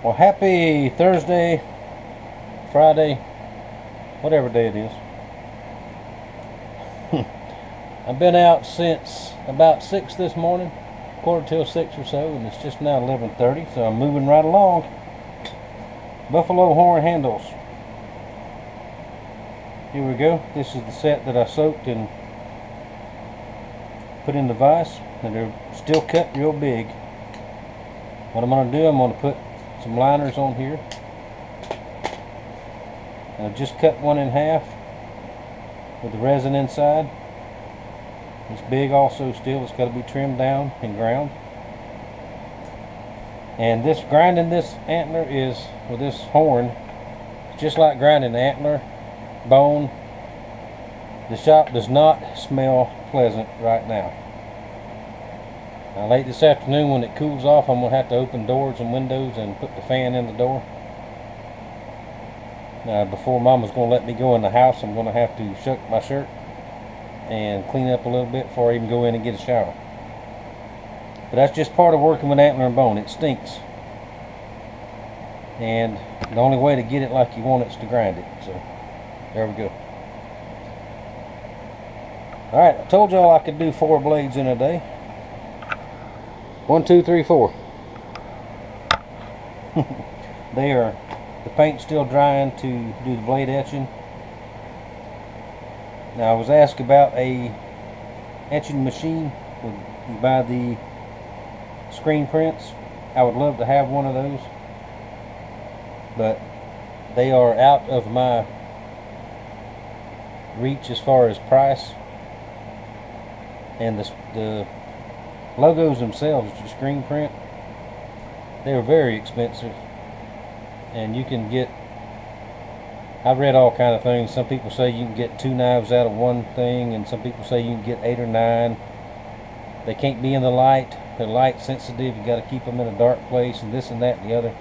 Well, happy Thursday, Friday, whatever day it is. I've been out since about 6 this morning, quarter till 6 or so, and it's just now 11:30, so I'm moving right along. Buffalo horn handles. Here we go. This is the set that I soaked and put in the vise, and they're still cut real big. What I'm going to do, I'm going to put some liners on here. And I've just cut one in half with the resin inside. It's big also still. It's got to be trimmed down and ground. And this grinding this antler is, with this horn, it's just like grinding the antler bone. The shop does not smell pleasant right now. Now late this afternoon when it cools off, I'm going to have to open doors and windows and put the fan in the door. Now before Mama's going to let me go in the house, I'm going to have to shuck my shirt and clean up a little bit before I even go in and get a shower. But that's just part of working with antler and bone. It stinks. And the only way to get it like you want it is to grind it. So there we go. Alright, I told y'all I could do 4 blades in a day. 1, 2, 3, 4. The paint's still drying to do the blade etching. Now I was asked about a etching machine. You buy the screen prints. I would love to have one of those, but they are out of my reach as far as price. And the logos themselves, the screen print, they're very expensive. And you can get, I've read all kind of things. Some people say you can get 2 knives out of one thing, and some people say you can get 8 or 9. They can't be in the light. They're light sensitive. You got to keep them in a dark place, and this and that and the other.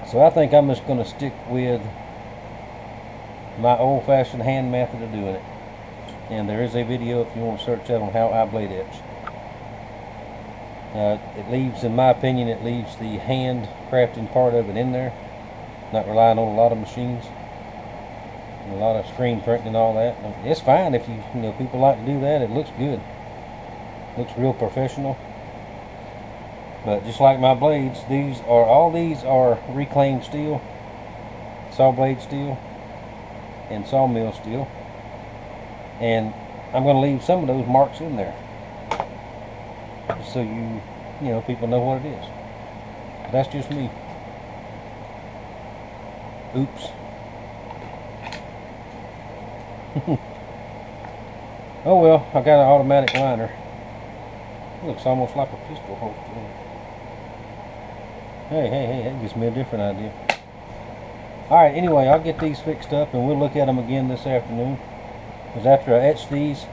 So I think I'm just going to stick with my old-fashioned hand method of doing it. And there is a video if you want to search that on how I blade etch. It leaves, in my opinion, it leaves the hand crafting part of it in there, not relying on a lot of machines and a lot of screen printing and all that. It's fine if you know people like to do that. It looks good, looks real professional. But just like my blades, all these are reclaimed steel, saw blade steel, and sawmill steel. And I'm going to leave some of those marks in there, just so you know, people know what it is. But that's just me. Oops. Oh well, I got an automatic liner. It looks almost like a pistol holster. Hey, that gives me a different idea. Alright, anyway, I'll get these fixed up and we'll look at them again this afternoon. Because after I etch these,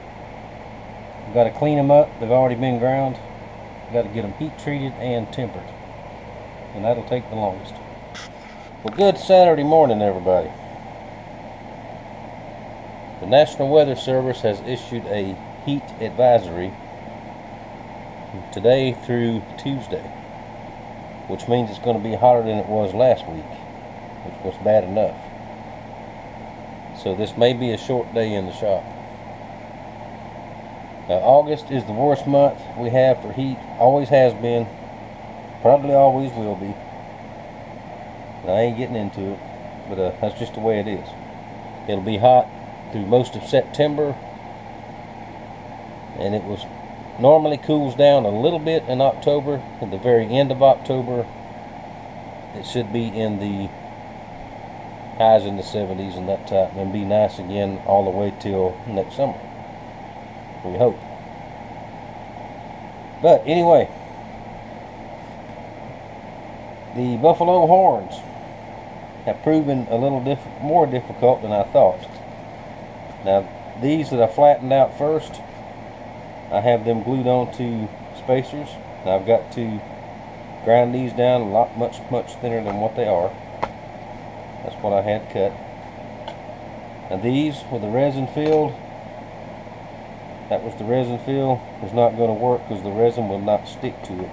I've got to clean them up. They've already been ground. I've got to get them heat treated and tempered. And that'll take the longest. Well, good Saturday morning, everybody. The National Weather Service has issued a heat advisory today through Tuesday, which means it's going to be hotter than it was last week, which was bad enough. So this may be a short day in the shop. August is the worst month we have for heat. Always has been. Probably always will be. And I ain't getting into it, but that's just the way it is. It'll be hot through most of September, and it normally cools down a little bit in October. At the very end of October, it should be in the highs in the 70s and that type, and be nice again all the way till next summer, we hope. But anyway, the buffalo horns have proven a little more difficult than I thought. Now these that I flattened out first, I have them glued onto spacers. Now I've got to grind these down a lot much thinner than what they are. That's what I had cut. Now these with the resin filled, that was the resin fill, is not going to work because the resin will not stick to it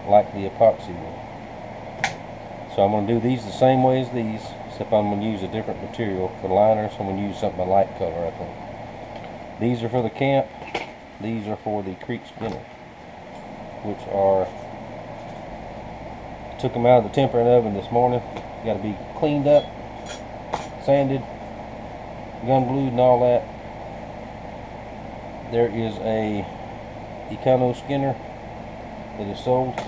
like the epoxy will. So I'm going to do these the same way as these, except I'm going to use a different material for liners. I'm going to use something a light color, I think. These are for the camp. These are for the creek skinner, which are, took them out of the tempering oven this morning. Got to be cleaned up, sanded, gun glued and all that. There is a Econo skinner that is sold.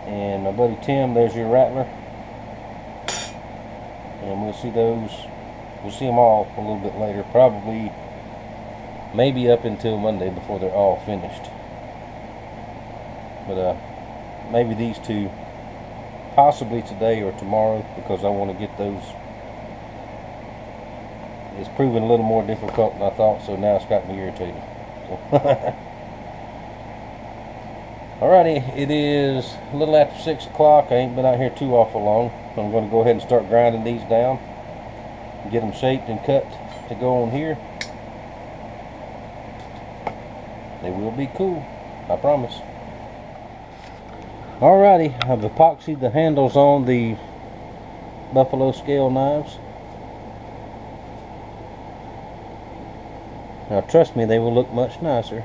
And my buddy Tim, there's your rattler. And we'll see those, we'll see them all a little bit later. Probably, maybe up until Monday before they're all finished. But maybe these two, possibly today or tomorrow, because I want to get those. It's proven a little more difficult than I thought, so now it's got me irritated. So alrighty, it is a little after 6 o'clock. I ain't been out here too awful long. I'm going to go ahead and start grinding these down, get them shaped and cut to go on here. They will be cool, I promise. Alrighty, I've epoxied the handles on the buffalo scale knives. Now trust me, they will look much nicer.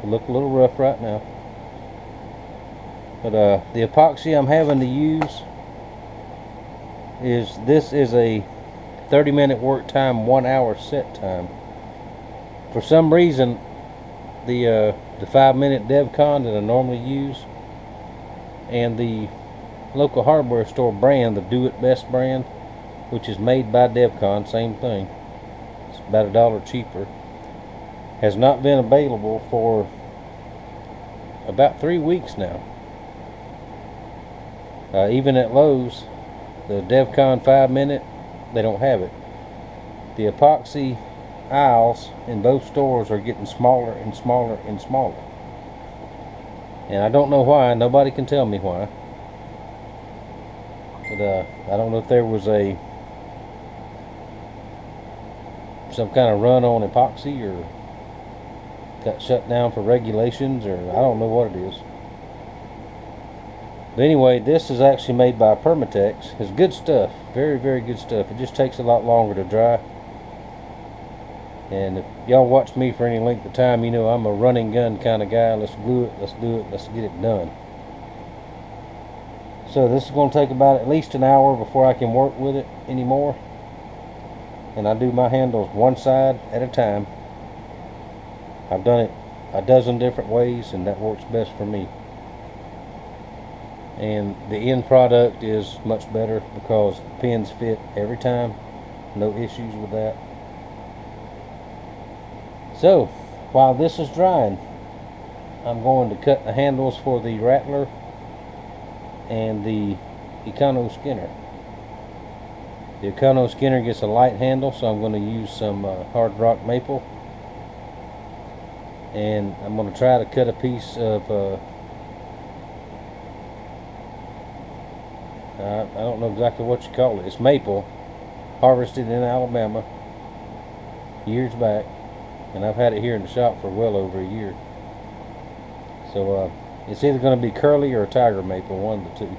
They look a little rough right now. But the epoxy I'm having to use is, this is a 30-minute work time, 1 hour set time. For some reason, the 5-minute DevCon that I normally use and the local hardware store brand, the Do It Best brand, which is made by DevCon, same thing, it's about $1 cheaper, has not been available for about 3 weeks now. Even at Lowe's, the DevCon 5-minute, they don't have it. The epoxy aisles in both stores are getting smaller and smaller and smaller. And I don't know why. Nobody can tell me why. But I don't know if there was some kind of run on epoxy, or got shut down for regulations, or I don't know what it is. But anyway, this is actually made by Permatex. It's good stuff, very, very good stuff. It just takes a lot longer to dry. And if y'all watch me for any length of time, you know I'm a running gun kind of guy. Let's glue it, let's do it, let's get it done. So this is going to take about at least an hour before I can work with it anymore. And I do my handles one side at a time. I've done it a dozen different ways, and that works best for me. And the end product is much better because the pins fit every time. No issues with that. So while this is drying, I'm going to cut the handles for the Rattler and the Econo Skinner. The Econo Skinner gets a light handle, so I'm going to use some hard rock maple. And I'm going to try to cut a piece of I don't know exactly what you call it. It's maple, harvested in Alabama years back, and I've had it here in the shop for well over a year. So it's either going to be curly or a tiger maple, one of the two.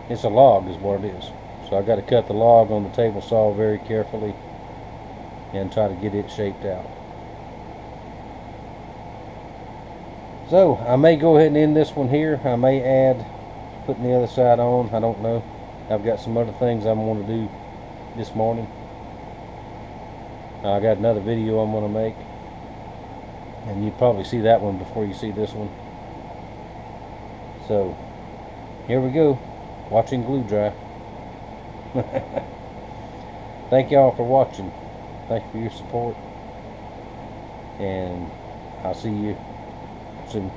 It's a log is what it is. So I got to cut the log on the table saw very carefully and try to get it shaped out. So I may go ahead and end this one here. I may add putting the other side on, I don't know. I've got some other things I'm going to do this morning. I got another video I'm going to make, and you'll probably see that one before you see this one. So here we go, watching glue dry. Thank y'all for watching. Thank you for your support, and I'll see you soon.